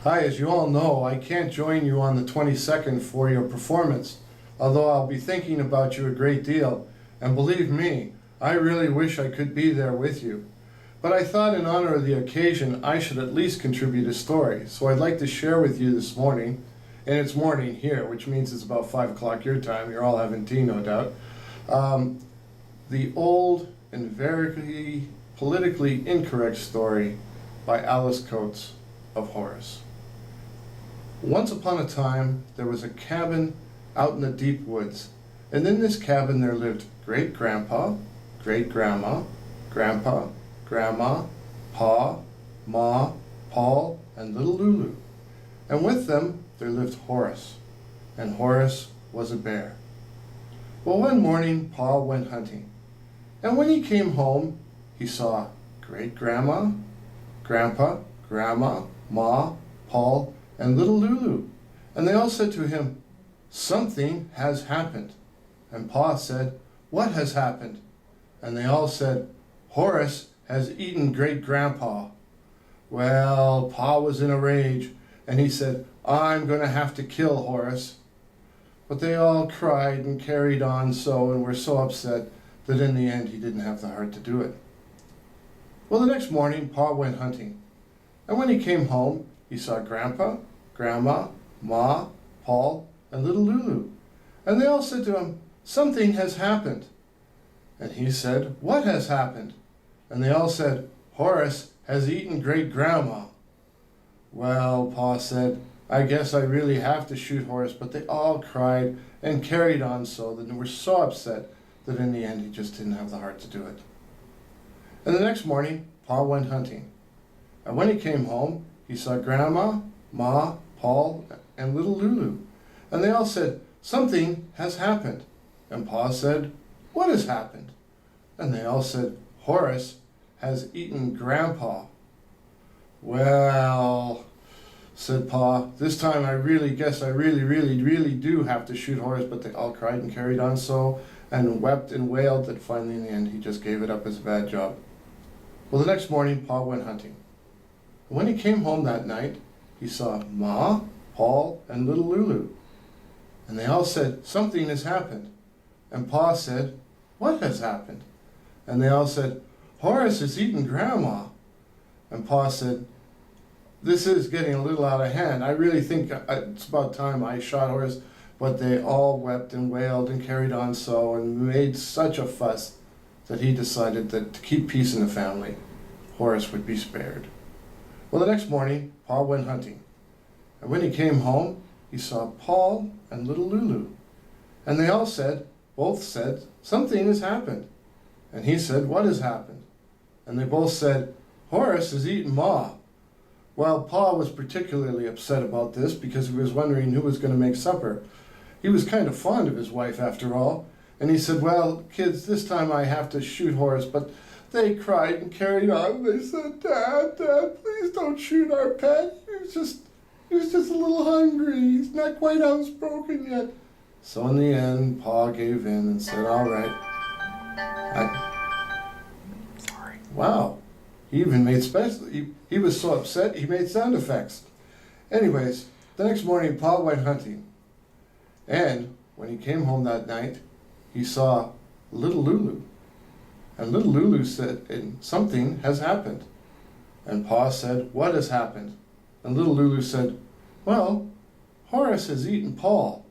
Hi, as you all know, I can't join you on the 22nd for your performance, although I'll be thinking about you a great deal, and believe me, I really wish I could be there with you. But I thought in honor of the occasion, I should at least contribute a story, so I'd like to share with you this morning, and it's morning here, which means it's about 5 o'clock your time, you're all having tea no doubt, the old and very politically incorrect story by Alice Coates of Horace. Once upon a time, there was a cabin out in the deep woods, and in this cabin there lived great-grandpa, great-grandma, grandpa, grandma, pa, ma, Paul, and little Lulu. And with them there lived Horace, and Horace was a bear. Well, one morning Pa went hunting, and when he came home, he saw great-grandma, grandpa, grandma, ma, Paul, and little Lulu. And they all said to him, "Something has happened." And Pa said, "What has happened?" And they all said, "Horace has eaten great-grandpa." Well, Pa was in a rage, and he said, "I'm going to have to kill Horace." But they all cried and carried on so, and were so upset that in the end he didn't have the heart to do it. Well, the next morning Pa went hunting, and when he came home, he saw Grandpa, Grandma, Ma, Paul, and little Lulu. And they all said to him, "Something has happened." And he said, "What has happened?" And they all said, "Horace has eaten great-grandma." Well, Pa said, "I guess I really have to shoot Horace," but they all cried and carried on so that they were so upset that in the end he just didn't have the heart to do it. And the next morning, Pa went hunting. And when he came home, he saw Grandma, Ma, Paul, and little Lulu. And they all said, "Something has happened." And Pa said, "What has happened?" And they all said, "Horace has eaten Grandpa." "Well," said Pa, "this time I really guess I really do have to shoot Horace," but they all cried and carried on so, and wept and wailed that finally in the end he just gave it up as a bad job. Well, the next morning Pa went hunting. And when he came home that night, he saw Ma, Paul, and little Lulu. And they all said, "Something has happened." And Pa said, "What has happened?" And they all said, "Horace has eaten Grandma." And Pa said, "This is getting a little out of hand. I really think it's about time I shot Horace." But they all wept and wailed and carried on so, and made such a fuss that he decided that to keep peace in the family, Horace would be spared. Well, the next morning, Pa went hunting. And when he came home, he saw Paul and little Lulu. And they all said, both said, "Something has happened." And he said, "What has happened?" And they both said, "Horace has eaten Ma." Well, Pa was particularly upset about this because he was wondering who was going to make supper. He was kind of fond of his wife after all. And he said, "Well, kids, this time I have to shoot Horace." But they cried and carried on. They said, Dad, please don't shoot our pet. He was just a little hungry. He's not quite housebroken yet." So in the end, Pa gave in and said, "All right." Sorry. Wow. He even made special. He was so upset he made sound effects. Anyways, the next morning Pa went hunting. And when he came home that night, he saw little Lulu. And little Lulu said, "And something has happened." And Pa said, "What has happened?" And little Lulu said, "Well, Horace has eaten Paul."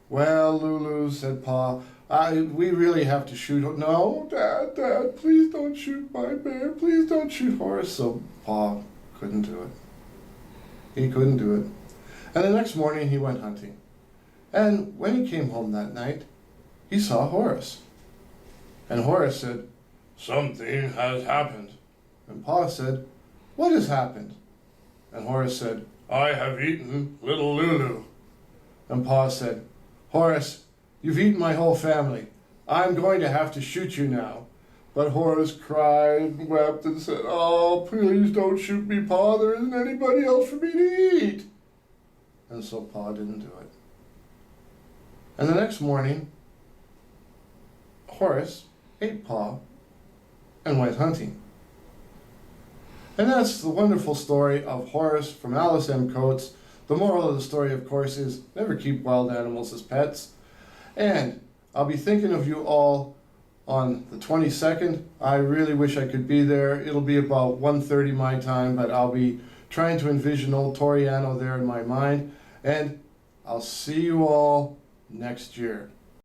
"Well, Lulu," said Pa, we really have to shoot Horace." "No, Dad, please don't shoot my bear. Please don't shoot Horace." So Pa couldn't do it. He couldn't do it. And the next morning he went hunting. And when he came home that night, he saw Horace. And Horace said, "Something has happened." And Pa said, "What has happened?" And Horace said, "I have eaten little Lulu." And Pa said, "Horace, you've eaten my whole family. I'm going to have to shoot you now." But Horace cried and wept and said, "Oh, please don't shoot me, Pa. There isn't anybody else for me to eat." And so Pa didn't do it. And the next morning, Horace ate Pa and went hunting. And that's the wonderful story of Horace from Alice M. Coates. The moral of the story, of course, is never keep wild animals as pets. And I'll be thinking of you all on the 22nd. I really wish I could be there. It'll be about 1:30 my time, but I'll be trying to envision old Toriano there in my mind. And I'll see you all next year.